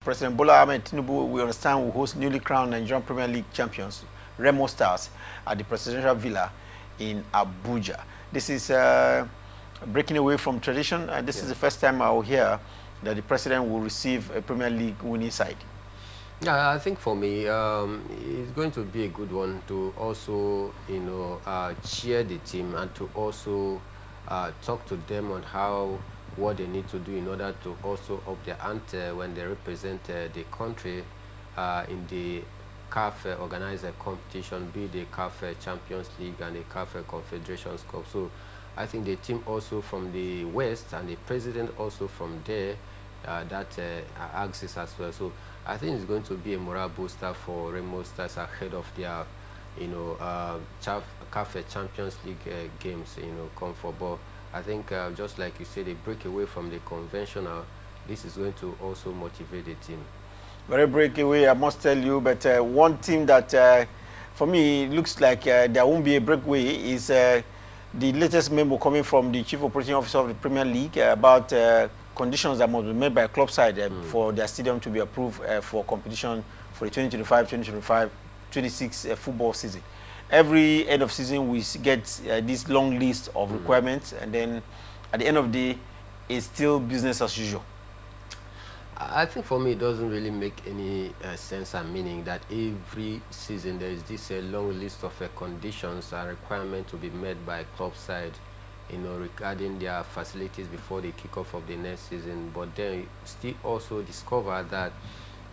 President Bola Ahmed Tinubu, we understand, will host newly crowned Nigerian Premier League champions, Remo Stars, at the presidential villa in Abuja. This is breaking away from tradition, and this is the first time I will hear that the president will receive a Premier League winning side. Yeah, I think for me, it's going to be a good one to also, cheer the team and to also talk to them on what they need to do in order to also up their ante when they represent the country in the CAF organized competition, be the CAF Champions League and the CAF Confederations Cup. So I think the team also from the West and the president also from there, that axis as well. So I think it's going to be a morale booster for Remo Stars ahead of their, CAF Champions League games, come for ball. I think just like you said, they break away from the conventional. This is going to also motivate the team. Very breakaway, I must tell you. But one team that, for me, looks like there won't be a breakaway is the latest memo coming from the Chief Operating Officer of the Premier League about conditions that must be made by club side for their stadium to be approved for competition for the 2025-2026 football season. Every end of season, we get this long list of requirements, and then at the end of the day, it's still business as usual. I think for me, it doesn't really make any sense and meaning that every season there is this long list of conditions and requirements to be met by club side, regarding their facilities before the kickoff of the next season. But then you still also discover that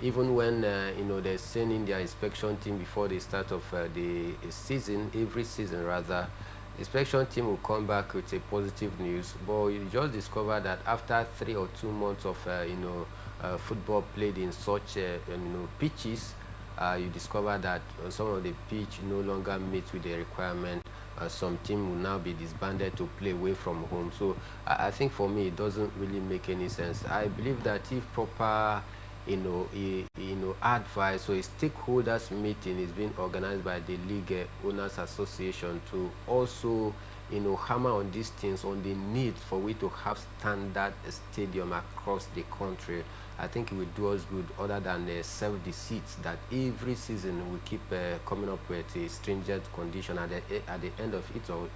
even when they're sending their inspection team before the start of the season, every season rather, inspection team will come back with a positive news. But you just discover that after 3 or 2 months of football played in such pitches, you discover that some of the pitch no longer meets with the requirement. Some team will now be disbanded to play away from home. So I think for me it doesn't really make any sense. I believe that if proper advice or a stakeholders meeting is being organized by the League Owners Association to also hammer on these things, on the need for we to have standard stadium across the country, I think it will do us good, other than self-deceit that every season we keep coming up with a stringent condition. At the end of it all,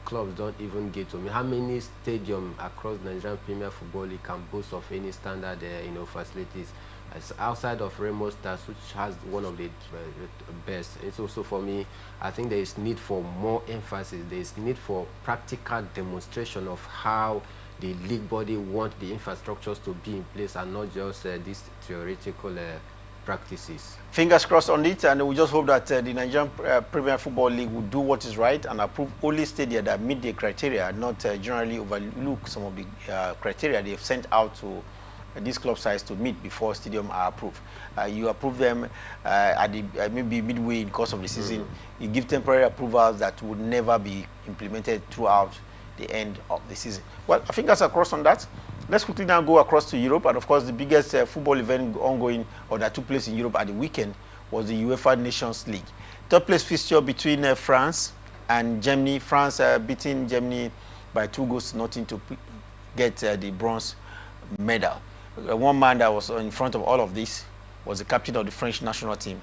clubs don't even get to me. How many stadiums across Nigerian Premier Football League can boast of any standard facilities? It's outside of Remo Stars, which has one of the best. It's also, for me, I think there is need for more emphasis. There is need for practical demonstration of how the league body want the infrastructures to be in place, and not just these theoretical practices. Fingers crossed on it, and we just hope that the Nigerian Premier Football League will do what is right and approve only stadia that meet the criteria, not generally overlook some of the criteria they've sent out to these club sides to meet before stadium are approved. You approve them at the maybe midway in the course of the season. You give temporary approvals that would never be implemented throughout the end of the season. Well, I think that's across on that. Let's quickly now go across to Europe, and of course the biggest football event ongoing or that took place in Europe at the weekend was the UEFA Nations League. Third place fixture between France and Germany. France beating Germany by 2-0 to get the bronze medal. One man that was in front of all of this was the captain of the French national team,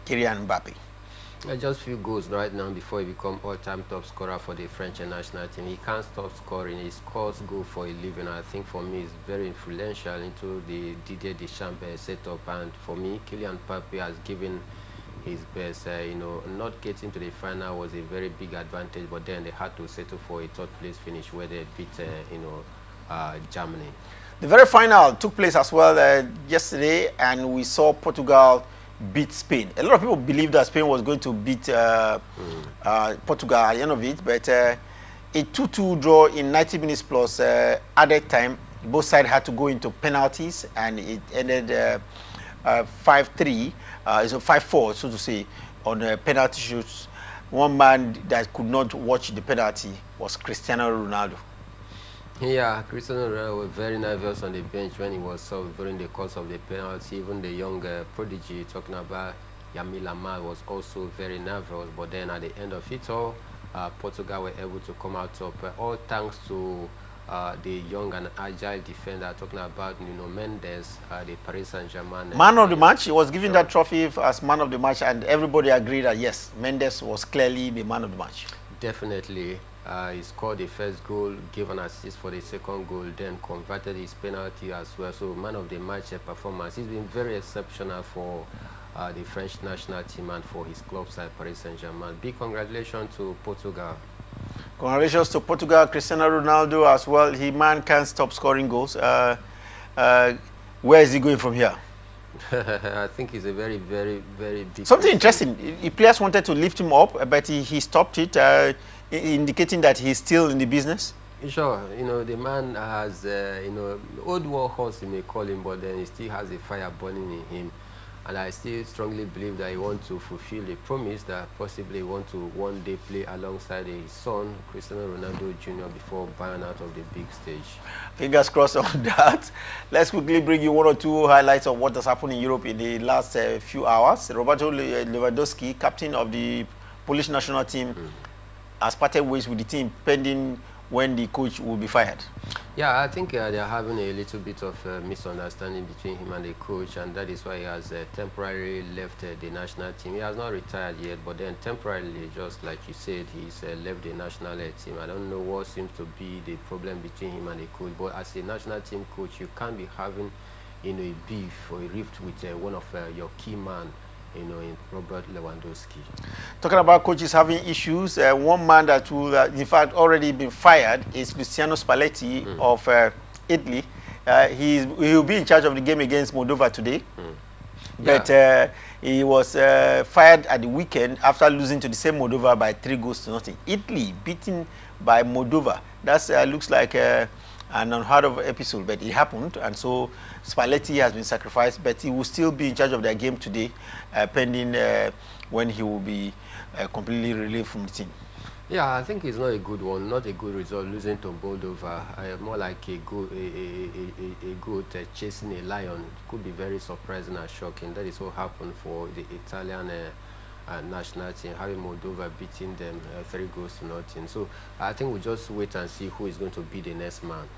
Kylian Mbappe. Just few goals right now before he become all-time top scorer for the French national team. He can't stop scoring. He scores goal for a living. I think for me, it's very influential into the Didier Deschamps setup. And for me, Kylian Mbappe has given his best. Not getting to the final was a very big advantage, but then they had to settle for a third-place finish where they beat, Germany. The very final took place as well yesterday, and we saw Portugal beat Spain. A lot of people believed that Spain was going to beat Portugal at the end of it, but a 2-2 draw in 90 minutes plus added time. Both sides had to go into penalties, and it ended 5-3, so 5-4, so to say, on penalty shoots. One man that could not watch the penalty was Cristiano Ronaldo. Yeah, Cristiano Ronaldo was very nervous on the bench when he was served during the course of the penalty. Even the young prodigy, talking about Yamil Lamar, was also very nervous. But then at the end of it all, Portugal were able to come out top, all thanks to the young and agile defender, talking about Mendes, the Paris Saint-Germain. Man of the match, he was given that trophy as man of the match, and everybody agreed that yes, Mendes was clearly the man of the match. Definitely. He scored the first goal, gave an assist for the second goal, then converted his penalty as well. So man of the match performance. He's been very exceptional for the French national team and for his club side, Paris Saint-Germain. Big congratulations to Portugal. Congratulations to Portugal, Cristiano Ronaldo as well. He can't stop scoring goals. Where is he going from here? I think it's a very, very, very big... Something interesting. The players wanted to lift him up, but he stopped it, indicating that he's still in the business. Sure, the man has, old war horse, you may call him, but then he still has a fire burning in him. And I still strongly believe that he wants to fulfill a promise that possibly he wants to one day play alongside his son, Cristiano Ronaldo Jr., before buying out of the big stage. Fingers crossed on that. Let's quickly bring you one or two highlights of what has happened in Europe in the last few hours. Roberto Lewandowski, captain of the Polish national team, has parted ways with the team pending when the coach will be fired. Yeah, I think they're having a little bit of misunderstanding between him and the coach, and that is why he has temporarily left the national team. He has not retired yet, but then temporarily, just like you said, he's left the national team. I don't know what seems to be the problem between him and the coach, but as a national team coach, you can't be having a beef or a rift with one of your key man, in Robert Lewandowski. Talking about coaches having issues, one man that will, in fact, already been fired is Luciano Spalletti of Italy. He will be in charge of the game against Moldova today. But he was fired at the weekend after losing to the same Moldova by 3-0. Italy beaten by Moldova. That looks like an unheard of episode, but it happened, and so Spalletti has been sacrificed, but he will still be in charge of their game today, pending when he will be completely relieved from the team. Yeah, I think it's not a good one, not a good result, losing to Moldova. More like a goat chasing a lion. Could be very surprising and shocking. That is what happened for the Italian national team, having Moldova beating them 3-0. So I think we'll just wait and see who is going to be the next man.